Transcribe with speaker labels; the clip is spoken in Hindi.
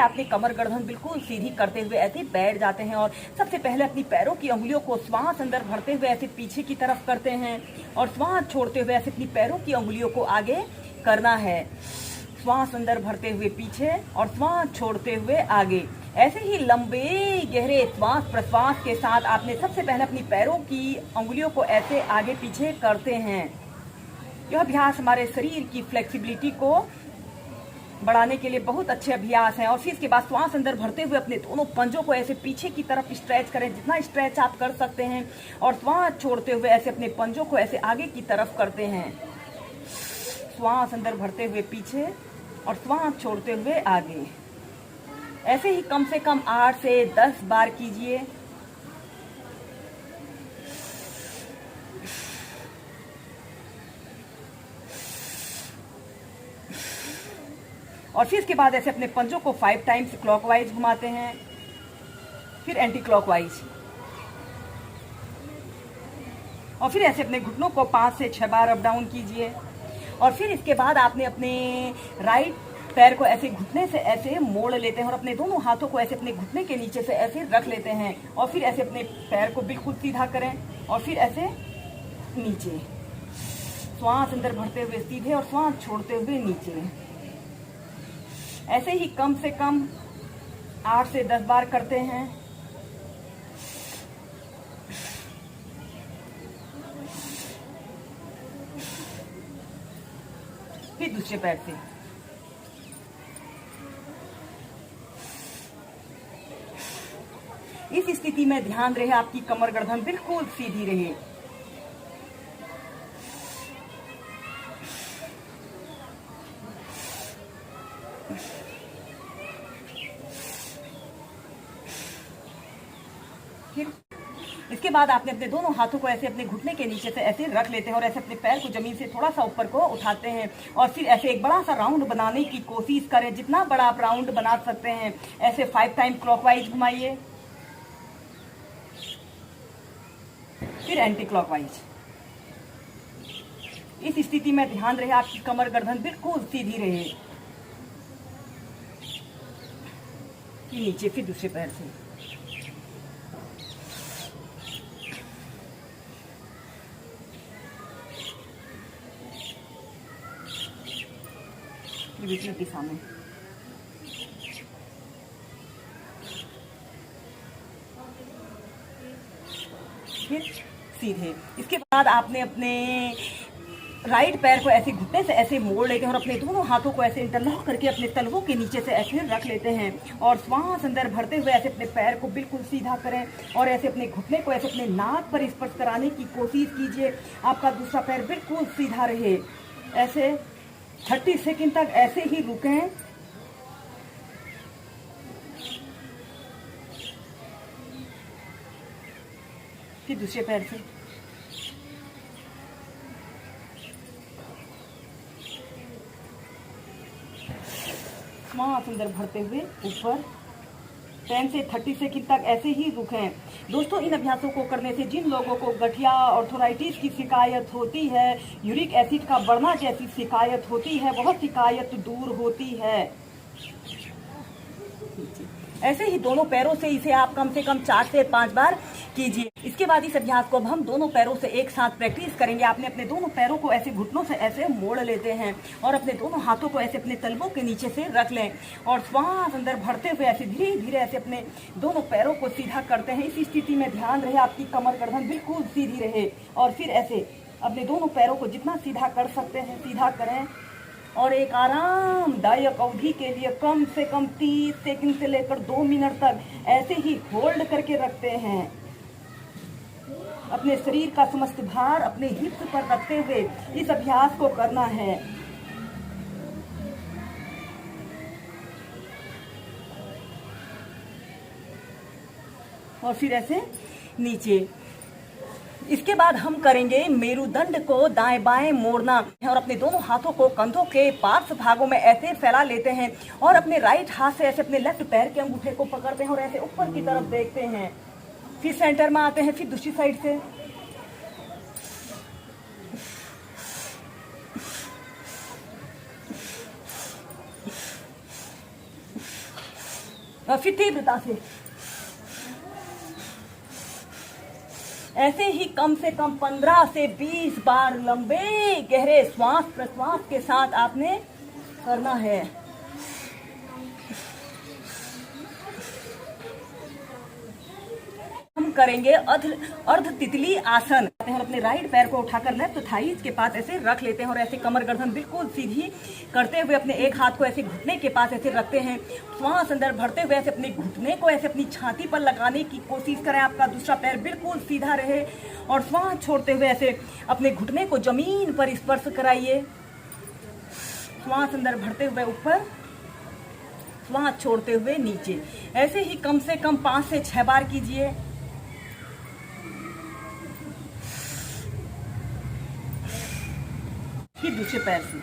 Speaker 1: आपने कमर गर्दन बिल्कुल सीधी करते हुए ऐसे बैठ जाते हैं और सबसे पहले अपनी पैरों की उंगलियों को श्वास अंदर भरते हुए ऐसे पीछे की तरफ करते हैं और श्वास छोड़ते हुए ऐसे अपनी पैरों की उंगलियों को आगे करना है। श्वास अंदर भरते हुए पीछे और श्वास छोड़ते हुए आगे। ऐसे ही लंबे गहरे श्वास प्रश्वास के साथ आपने सबसे पहले अपनी पैरों की उंगलियों को ऐसे आगे पीछे करते हैं। यह अभ्यास हमारे शरीर की फ्लेक्सिबिलिटी को बढ़ाने के लिए बहुत अच्छे अभ्यास हैं। और फिर इसके बाद श्वास अंदर भरते हुए अपने दोनों पंजों को ऐसे पीछे की तरफ स्ट्रेच करें, जितना स्ट्रेच आप कर सकते हैं, और श्वास छोड़ते हुए ऐसे अपने पंजों को ऐसे आगे की तरफ करते हैं। श्वास अंदर भरते हुए पीछे और श्वास छोड़ते हुए आगे। ऐसे ही कम से कम 8 से 10 बार कीजिए। और फिर इसके बाद ऐसे अपने पंजों को 5 टाइम्स क्लॉकवाइज घुमाते हैं, फिर एंटी क्लॉकवाइज, और फिर ऐसे अपने घुटनों को 5 से 6 बार अप डाउन कीजिए। और फिर इसके बाद आपने अपने राइट पैर को ऐसे घुटने से ऐसे मोड़ लेते हैं और अपने दोनों हाथों को ऐसे अपने घुटने के नीचे से ऐसे रख लेते हैं और फिर ऐसे अपने पैर को बिल्कुल सीधा करें और फिर ऐसे नीचे। श्वास अंदर भरते हुए सीधे और श्वास छोड़ते हुए नीचे। ऐसे ही कम से कम 8 से 10 बार करते हैं। फिर दूसरे पैर से। इस स्थिति में ध्यान रहे आपकी कमर गर्दन बिल्कुल सीधी रहे। फिर इसके बाद आपने अपने दोनों हाथों को ऐसे अपने घुटने के नीचे से ऐसे रख लेते हैं और ऐसे अपने पैर को जमीन से थोड़ा सा ऊपर को उठाते हैं और फिर ऐसे एक बड़ा सा राउंड बनाने की कोशिश करें। जितना बड़ा आप राउंड बना सकते हैं ऐसे 5 टाइम क्लॉकवाइज घुमाइए, फिर एंटी क्लॉकवाइज। इस स्थिति में ध्यान रहे आपकी कमर गर्दन बिल्कुल सीधी रहे। नीचे, फिर दूसरे पैर से। विपरीत दिशा में। फिर सीधे। इसके बाद आपने अपने राइट पैर को ऐसे घुटने से ऐसे मोड़ लेते हैं और अपने दोनों हाथों को ऐसे इंटरलॉक करके अपने तलवों के नीचे से ऐसे रख लेते हैं और श्वास अंदर भरते हुए ऐसे अपने पैर को बिल्कुल सीधा करें और ऐसे अपने घुटने को ऐसे अपने नाक पर स्पर्श कराने की कोशिश कीजिए। आपका दूसरा पैर बिल्कुल सीधा रहे। ऐसे 30 सेकंड तक ऐसे ही रुकें। फिर दूसरे पैर से। श्वास अंदर भरते हुए ऊपर 10 से 30 सेकंड तक ऐसे ही रुकें। दोस्तों, इन अभ्यासों को करने से जिन लोगों को गठिया, आर्थराइटिस की शिकायत होती है, यूरिक एसिड का बढ़ना जैसी शिकायत होती है, वह शिकायत दूर होती है। ऐसे ही दोनों पैरों से इसे आप कम से कम 4 से 5 बार कीजिए। इसके बाद इस अभ्यास को अब हम दोनों पैरों से एक साथ प्रैक्टिस करेंगे। आपने अपने दोनों पैरों को ऐसे घुटनों से ऐसे मोड़ लेते हैं और अपने दोनों हाथों को ऐसे अपने तलवों के नीचे से रख लें और श्वास अंदर भरते हुए ऐसे धीरे धीरे ऐसे अपने दोनों पैरों को सीधा करते हैं। इस स्थिति में ध्यान रहे आपकी कमर गर्दन बिल्कुल सीधी रहे और फिर ऐसे अपने दोनों पैरों को जितना सीधा कर सकते हैं सीधा करें और एक आरामदायक अवधि के लिए कम से कम 30 सेकंड से लेकर 2 मिनट तक ऐसे ही होल्ड करके रखते हैं। अपने शरीर का समस्त भार अपने हिप्स पर रखते हुए इस अभ्यास को करना है। और फिर ऐसे नीचे। इसके बाद हम करेंगे मेरुदंड को दाएं बाएं मोड़ना और अपने दोनों हाथों को कंधों के पार्श्व भागों में ऐसे फैला लेते हैं और अपने राइट हाथ से ऐसे अपने लेफ्ट पैर के अंगूठे को पकड़ते हैं और ऐसे ऊपर की तरफ देखते हैं। फिर सेंटर में आते हैं, फिर दूसरी साइड से। और फिर तीव्रता से ऐसे ही कम से कम 15 से 20 बार लंबे गहरे श्वास प्रश्वास के साथ आपने करना है। हम करेंगे अर्ध तितली आसन। और अपने राइट पैर को उठाकर लेफ्ट थाइज के पास ऐसे रख लेते हैं और ऐसे कमर गर्दन बिल्कुल सीधी करते हुए अपने एक हाथ को ऐसे घुटने के पास ऐसे रखते हैं। श्वास अंदर भरते हुए ऐसे अपने घुटने को ऐसे अपनी छाती पर लगाने की कोशिश करें। आपका दूसरा पैर बिल्कुल सीधा रहे और श्वास छोड़ते हुए ऐसे अपने घुटने को जमीन पर स्पर्श कराइए। श्वास अंदर भरते हुए ऊपर, श्वास छोड़ते हुए नीचे। ऐसे ही कम से कम 5 से 6 बार कीजिए। फिर दूसरे पैर से